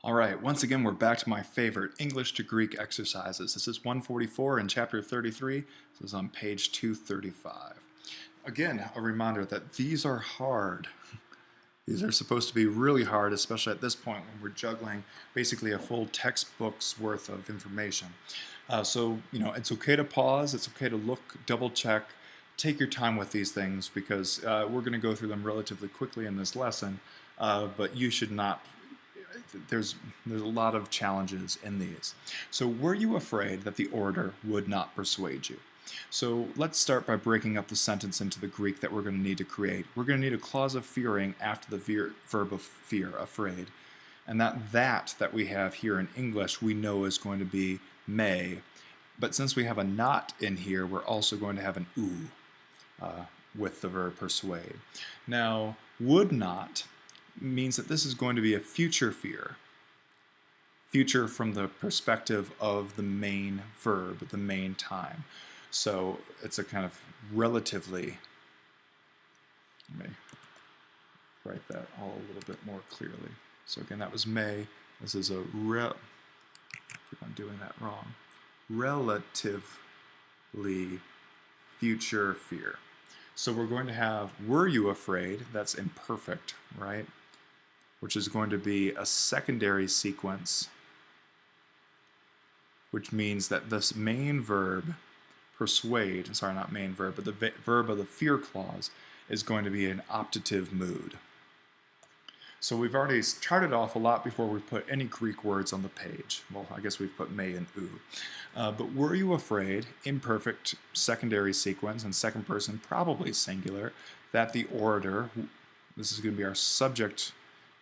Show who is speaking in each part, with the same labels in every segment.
Speaker 1: All right, once again, we're back to my favorite English to Greek exercises. This is 144 in chapter 33. This is on page 235. Again, a reminder that these are hard. These are supposed to be really hard, especially at this point when we're juggling basically a full textbook's worth of information. It's okay to pause, it's okay to look, double check, take your time with these things because we're going to go through them relatively quickly in this lesson, but you should not there's a lot of challenges in these. So were you afraid that the orator would not persuade you? So let's start by breaking up the sentence into the Greek that we're going to need to create. We're going to need a clause of fearing after the verb of fear, afraid. And that we have here in English we know is going to be may. But since we have a not in here, we're also going to have an with the verb persuade. Now, would not means that this is going to be a future fear. Future from the perspective of the main verb, the main time. So it's a kind of relatively, let me write that all a little bit more clearly. So again, that was may. This is a keep on doing that wrong. Relatively future fear. So we're going to have were you afraid, that's imperfect, right? Which is going to be a secondary sequence, which means that this main verb, persuade, sorry, not main verb, but the verb of the fear clause is going to be an optative mood. So we've already charted off a lot before we put any Greek words on the page. Well, I guess we've put may and oo. But were you afraid, imperfect secondary sequence and second person, probably singular, that the orator, this is going to be our subject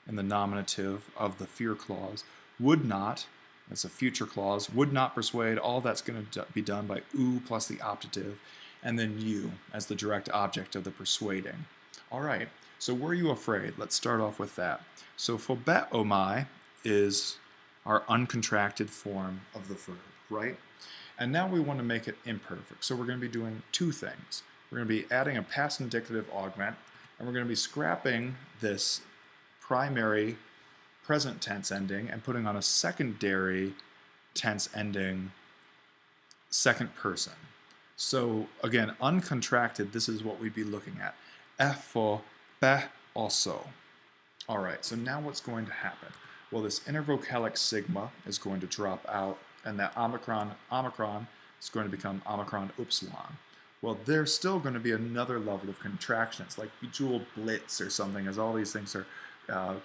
Speaker 1: in the nominative of the fear clause, would not, that's a future clause, would not persuade, all that's going to be done by oo plus the optative, and then you as the direct object of the persuading. All right, so were you afraid? Let's start off with that. So phobēomai is our uncontracted form of the verb, right? And now we want to make it imperfect. So we're going to be doing two things. We're going to be adding a past indicative augment, and we're going to be scrapping this primary present tense ending and putting on a secondary tense ending second person. So again, uncontracted, this is what we'd be looking at. Efo be also. All right, so now what's going to happen? Well, this intervocalic sigma is going to drop out, and that omicron is going to become omicron upsilon. Well, there's still going to be another level of contraction. It's like bejeweled blitz or something, as all these things are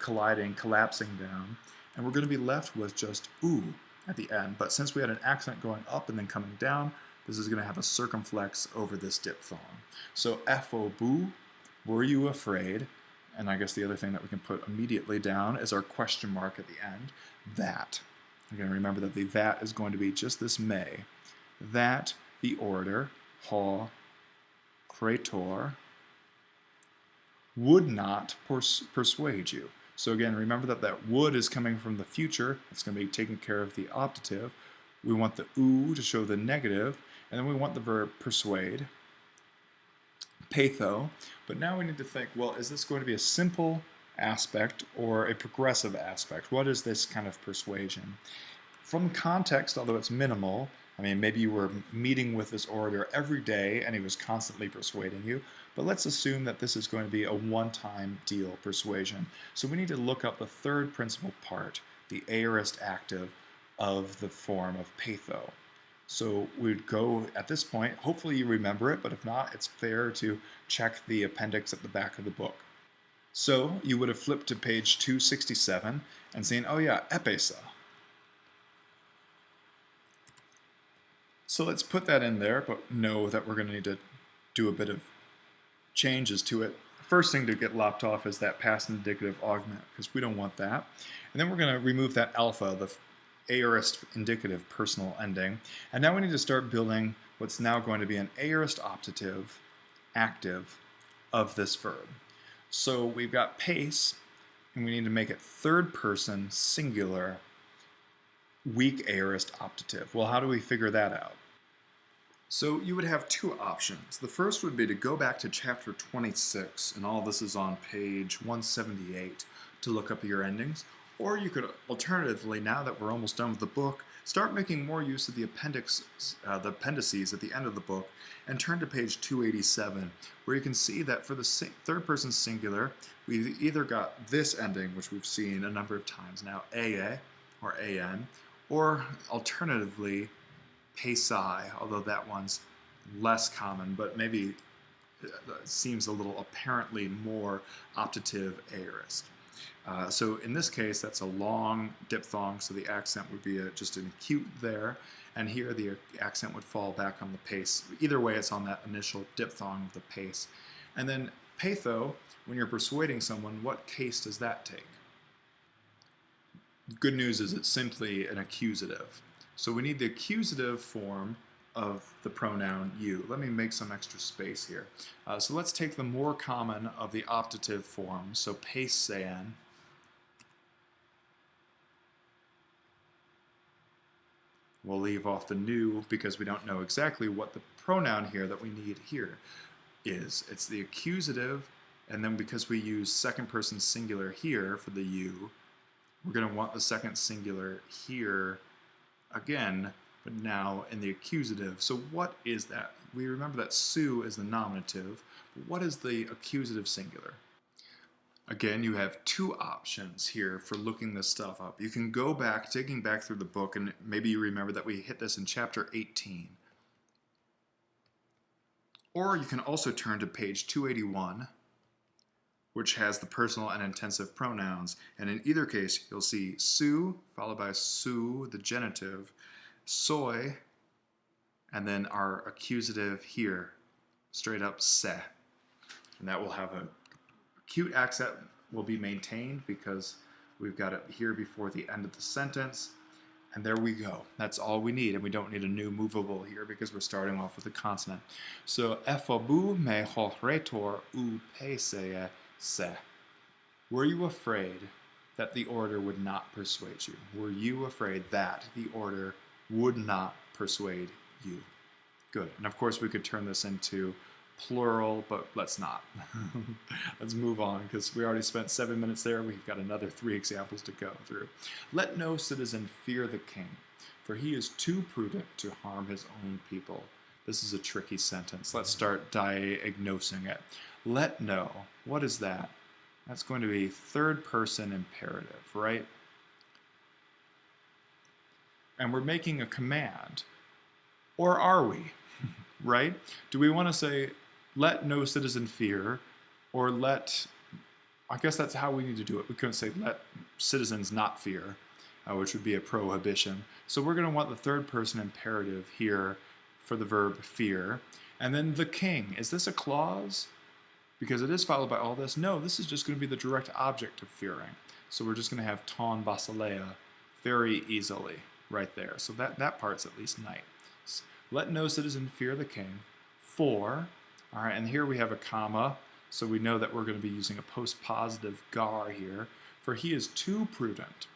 Speaker 1: colliding, collapsing down, and we're going to be left with just oo at the end. But since we had an accent going up and then coming down, this is going to have a circumflex over this diphthong. So FOBU, were you afraid? And I guess the other thing that we can put immediately down is our question mark at the end, that. Again, remember that the that is going to be just this may. That the orator, ha, praetor, would not persuade you. So again, remember that would is coming from the future. It's going to be taking care of the optative. We want the oo to show the negative, and then we want the verb persuade, patho. But now we need to think, well, is this going to be a simple aspect or a progressive aspect? What is this kind of persuasion? From context, although it's minimal, I mean, maybe you were meeting with this orator every day and he was constantly persuading you, but let's assume that this is going to be a one-time deal persuasion. So we need to look up the third principal part, the aorist active of the form of patho. So we'd go at this point, hopefully you remember it, but if not, it's fair to check the appendix at the back of the book. So you would have flipped to page 267 and seen, oh yeah, epesa. So let's put that in there, but know that we're going to need to do a bit of changes to it. First thing to get lopped off is that past indicative augment, because we don't want that. And then we're going to remove that alpha, the aorist indicative personal ending. And now we need to start building what's now going to be an aorist optative active of this verb. So we've got pace, and we need to make it third person singular weak aorist optative. Well, how do we figure that out? So you would have two options. The first would be to go back to chapter 26, and all this is on page 178, to look up your endings. Or you could alternatively, now that we're almost done with the book, start making more use of the appendices at the end of the book, and turn to page 287, where you can see that for the third person singular, we've either got this ending, which we've seen a number of times now, aa or an, or alternatively, pesai, although that one's less common, but maybe seems a little apparently more optative aorist. So in this case, that's a long diphthong, so the accent would be just an acute there, and here the accent would fall back on the pace. Either way, it's on that initial diphthong of the pace. And then patho, when you're persuading someone, what case does that take? Good news is it's simply an accusative. So we need the accusative form of the pronoun you. Let me make some extra space here. So let's take the more common of the optative forms, so peisean. We'll leave off the new because we don't know exactly what the pronoun here that we need here is. It's the accusative, and then because we use second person singular here for the you, we're going to want the second singular here again, but now in the accusative. So what is that? We remember that su is the nominative, but what is the accusative singular? Again, you have two options here for looking this stuff up. You can go back, digging back through the book, and maybe you remember that we hit this in chapter 18. Or you can also turn to page 281, which has the personal and intensive pronouns. And in either case, you'll see su, followed by su, the genitive, soy, and then our accusative here, straight up se. And that will have a acute accent will be maintained because we've got it here before the end of the sentence. And there we go. That's all we need, and we don't need a new movable here because we're starting off with a consonant. So ephobu me horetor u pesea se. Were you afraid that the order would not persuade you? Were you afraid that the order would not persuade you? Good. And of course we could turn this into plural, but let's not. Let's move on because we already spent 7 minutes there. We've got another 3 examples to go through. Let no citizen fear the king, for he is too prudent to harm his own people. This is a tricky sentence. Let's start diagnosing it. Let no. What is that? That's going to be third person imperative, right? And we're making a command. Or are we? Right? Do we want to say, let no citizen fear, or let, I guess that's how we need to do it. We couldn't say let citizens not fear, which would be a prohibition. So we're going to want the third person imperative here for the verb fear. And then the king. Is this a clause? Because it is followed by all this. No, this is just going to be the direct object of fearing. So we're just going to have ton basileia very easily right there. So that part's at least nice. Let no citizen fear the king. For, all right, and here we have a comma, so we know that we're going to be using a postpositive gar here, for he is too prudent.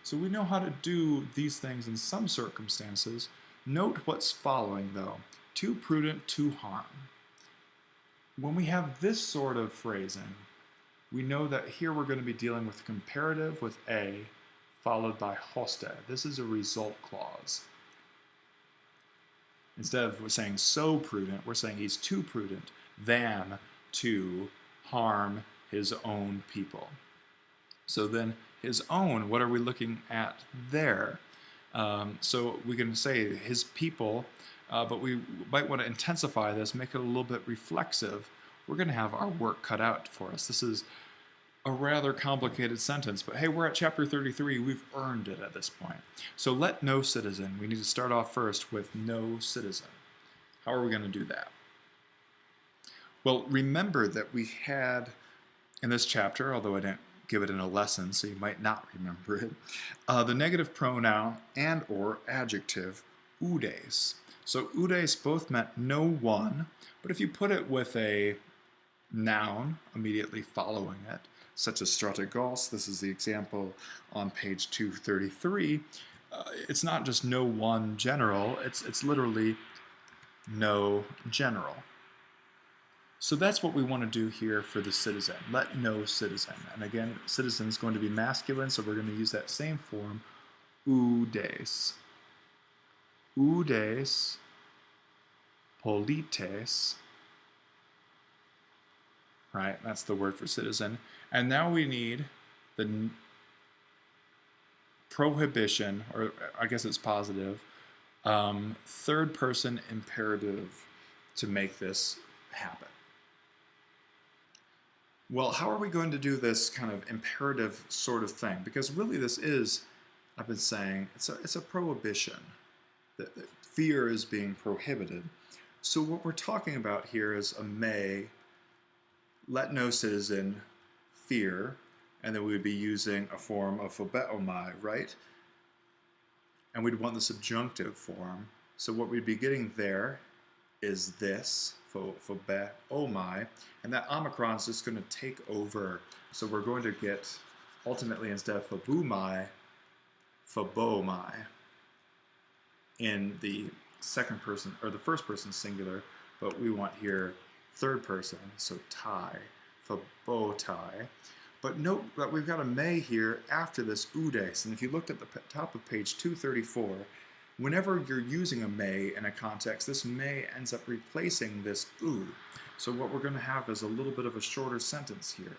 Speaker 1: So we know how to do these things in some circumstances. Note what's following, though. Too prudent to harm. When we have this sort of phrasing, we know that here we're going to be dealing with comparative with a, followed by hoste. This is a result clause. Instead of saying so prudent, we're saying he's too prudent than to harm his own people. So then his own, what are we looking at there? So we can say his people, but we might want to intensify this, make it a little bit reflexive. We're going to have our work cut out for us. This is a rather complicated sentence, but hey, we're at chapter 33. We've earned it at this point. So let no citizen. We need to start off first with no citizen. How are we going to do that? Well, remember that we had in this chapter, although I didn't give it in a lesson, so you might not remember it, the negative pronoun and or adjective oudes. So oudes both meant no one, but if you put it with a noun immediately following it, such as strategos, this is the example on page 233, it's not just no one general, it's literally no general. So that's what we want to do here for the citizen. Let no citizen. And again, citizen is going to be masculine, so we're going to use that same form, oudes. Oudes polites. Right, that's the word for citizen. And now we need the prohibition, or I guess it's positive, third person imperative to make this happen. Well, how are we going to do this kind of imperative sort of thing? Because really this is, I've been saying, it's a prohibition. That fear is being prohibited. So what we're talking about here is a may, let no citizen fear, and then we would be using a form of phobeomai, right? And we'd want the subjunctive form. So what we'd be getting there is this, phobeomai, and that omicron is just going to take over. So we're going to get, ultimately, instead of phobumai, phobomai in the second person, or the first person singular, but we want here third person, so tai, phobotai. But note that we've got a may here after this oudes, and if you looked at the top of page 234, whenever you're using a may in a context, this may ends up replacing this ou. So what we're going to have is a little bit of a shorter sentence here.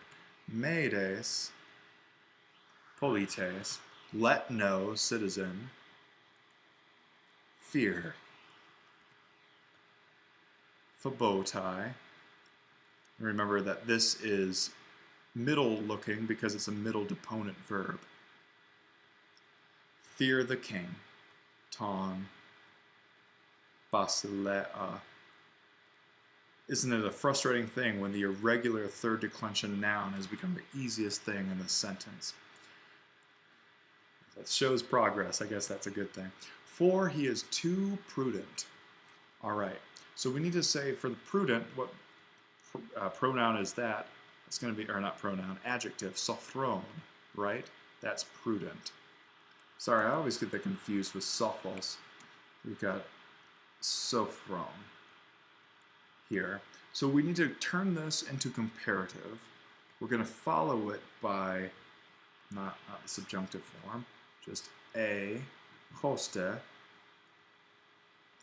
Speaker 1: Meides polites, let no citizen fear. Phobotai. Remember that this is middle looking because it's a middle deponent verb. Fear the king. Ton basilea. Isn't it a frustrating thing when the irregular third declension noun has become the easiest thing in the sentence? That shows progress. I guess that's a good thing. For he is too prudent. All right. So we need to say for the prudent, what pronoun is that? It's going to be, or not pronoun, adjective, sophron, right? That's prudent. Sorry, I always get that confused with sophos. We've got sophron here. So we need to turn this into comparative. We're going to follow it by, not the subjunctive form, just a, hoste,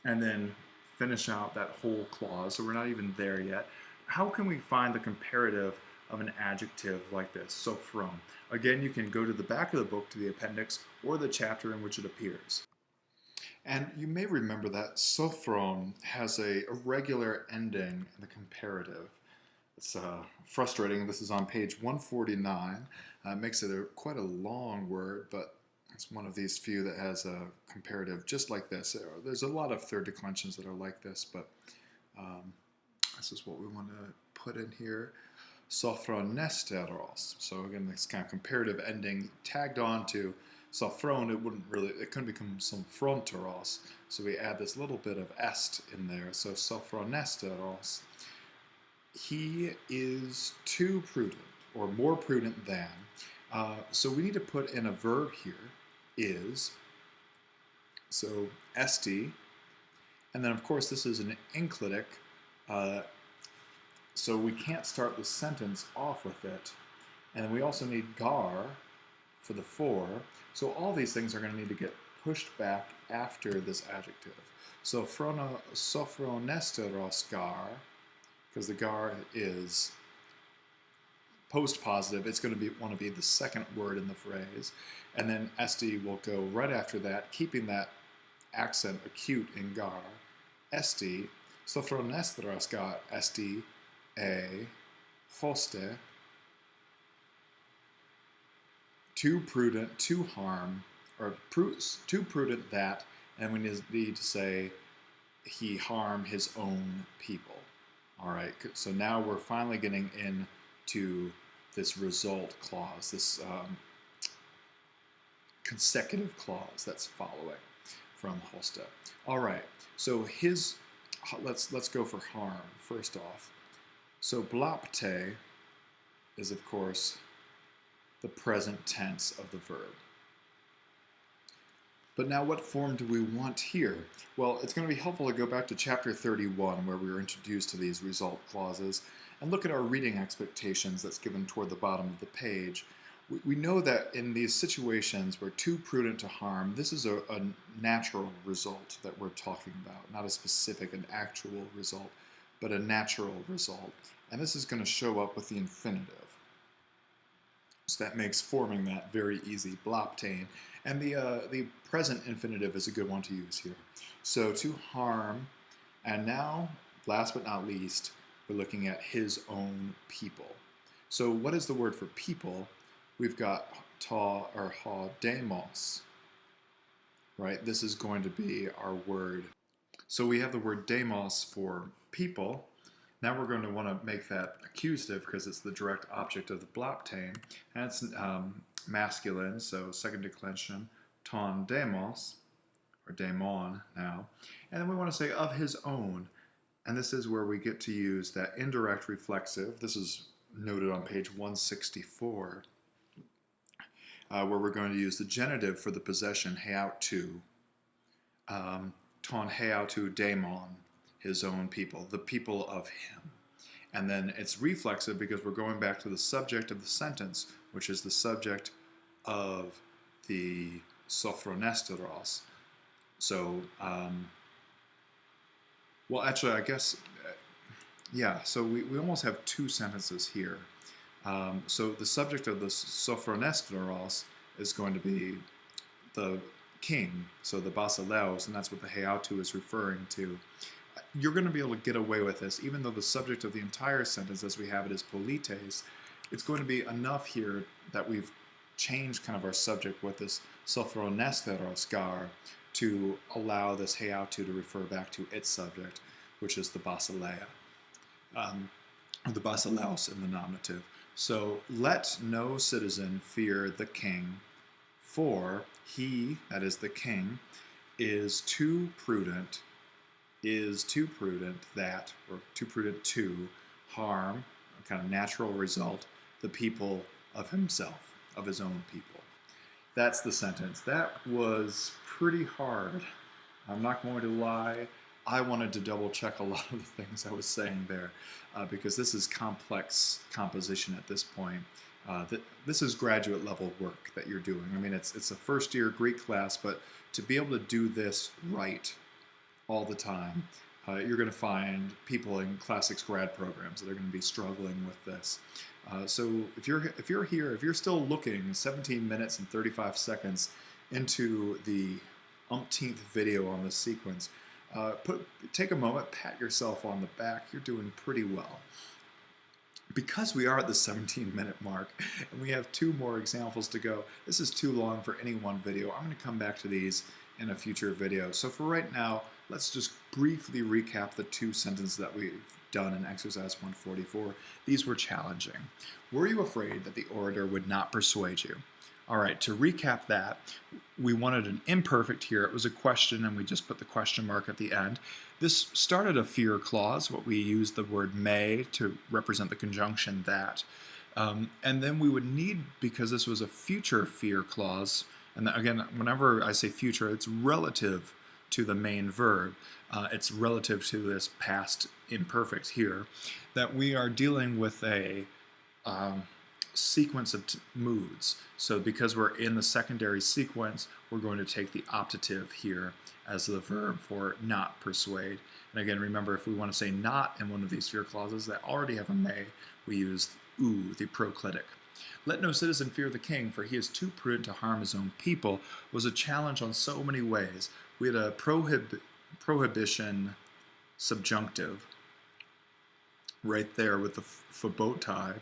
Speaker 1: and then finish out that whole clause. So we're not even there yet. How can we find the comparative of an adjective like this, sophron? Again, you can go to the back of the book, to the appendix, or the chapter in which it appears. And you may remember that sophron has a irregular ending in the comparative. It's frustrating. This is on page 149. It makes it quite a long word, but it's one of these few that has a comparative just like this. There's a lot of third declensions that are like this, but this is what we want to put in here. Sophronesteros. So again, this kind of comparative ending tagged on to sophron, it couldn't become sophronteros. So we add this little bit of est in there. So sophronesteros. He is too prudent, or more prudent than. So we need to put in a verb here, is. So esti. And then of course this is an enclitic. So we can't start the sentence off with it. And we also need gar for the for. So all these things are going to need to get pushed back after this adjective. So sophronesteros gar, because the gar is post-positive, it's going to want to be the second word in the phrase. And then esti will go right after that, keeping that accent acute in gar. Esti, sophronesteros gar esti, a, hoste, too prudent, to harm, or too prudent that, and we need to say he harmed his own people. All right, so now we're finally getting into this result clause, this consecutive clause that's following from hoste. All right, so let's go for harm first off. So blapte is, of course, the present tense of the verb. But now what form do we want here? Well, it's going to be helpful to go back to chapter 31 where we were introduced to these result clauses and look at our reading expectations that's given toward the bottom of the page. We know that in these situations where too prudent to harm, this is a natural result that we're talking about, not a specific, an actual result, but a natural result. And this is going to show up with the infinitive. So that makes forming that very easy, blobtain. And the present infinitive is a good one to use here. So to harm, and now, last but not least, we're looking at his own people. So what is the word for people? We've got ta or ha demos, right? This is going to be our word. So we have the word demos for people. Now we're going to want to make that accusative because it's the direct object of the blobtain, and it's masculine, so second declension, ton demos, or daemon now. And then we want to say of his own, and this is where we get to use that indirect reflexive. This is noted on page 164, where we're going to use the genitive for the possession, heautu, ton heautu daemon, his own people, the people of him. And then it's reflexive because we're going back to the subject of the sentence, which is the subject of the sophronesteros. So, well, actually, I guess, yeah, so we almost have two sentences here. So the subject of the sophronesteros is going to be the king, so the basileus, and that's what the heautu is referring to. You're going to be able to get away with this, even though the subject of the entire sentence, as we have it, is polites. It's going to be enough here that we've changed kind of our subject with this sophronesteros gar to allow this heautu to refer back to its subject, which is the basileia, the basileus in the nominative. So let no citizen fear the king, for he, that is the king, is too prudent that, or too prudent to harm, a kind of natural result, the people of himself, of his own people. That's the sentence. That was pretty hard. I'm not going to lie. I wanted to double check a lot of the things I was saying there because this is complex composition at this point. This is graduate level work that you're doing. I mean, it's a first year Greek class, but to be able to do this right all the time, you're going to find people in classics grad programs that are going to be struggling with this. So if you're here, if you're still looking 17 minutes and 35 seconds into the umpteenth video on this sequence, take a moment, pat yourself on the back. You're doing pretty well. Because we are at the 17-minute mark and we have two more examples to go, this is too long for any one video. I'm going to come back to these in a future video. So for right now, let's just briefly recap the two sentences that we've done in exercise 144. These were challenging. Were you afraid that the orator would not persuade you? All right, to recap that, we wanted an imperfect here. It was a question, and we just put the question mark at the end. This started a fear clause, what we used the word may to represent the conjunction that. And then we would need, because this was a future fear clause, and again, whenever I say future, it's relative to the main verb. It's relative to this past imperfect here, that we are dealing with a sequence of moods. So because we're in the secondary sequence, we're going to take the optative here as the verb for not persuade. And again, remember, if we want to say not in one of these fear clauses that already have a may, we use oo, the proclitic. Let no citizen fear the king, for he is too prudent to harm his own people, was a challenge on so many ways. We had a prohibition subjunctive right there with the phobotai.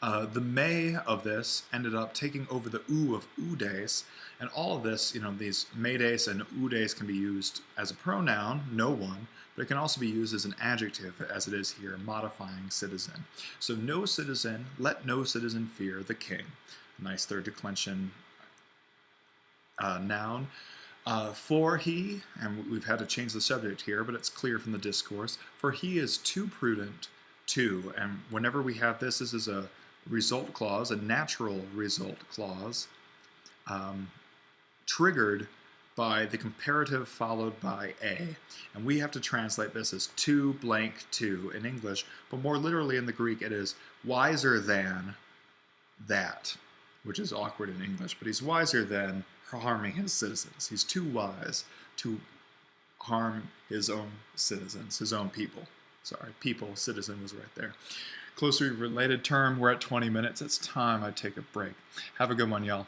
Speaker 1: The may of this ended up taking over the oo of oudes, and all of this, these medes and oudes can be used as a pronoun, no one, but it can also be used as an adjective, as it is here, modifying citizen. So no citizen, let no citizen fear the king. Nice third declension noun. For he, and we've had to change the subject here, but it's clear from the discourse, for he is too prudent to, and whenever we have this is a result clause, a natural result clause, triggered by the comparative followed by a. And we have to translate this as to blank to in English, but more literally in the Greek it is wiser than that, which is awkward in English, but he's wiser than harming his citizens. He's too wise to harm his own citizens, his own people. Sorry, people, citizen was right there. Closely related term, we're at 20 minutes. It's time I take a break. Have a good one, y'all.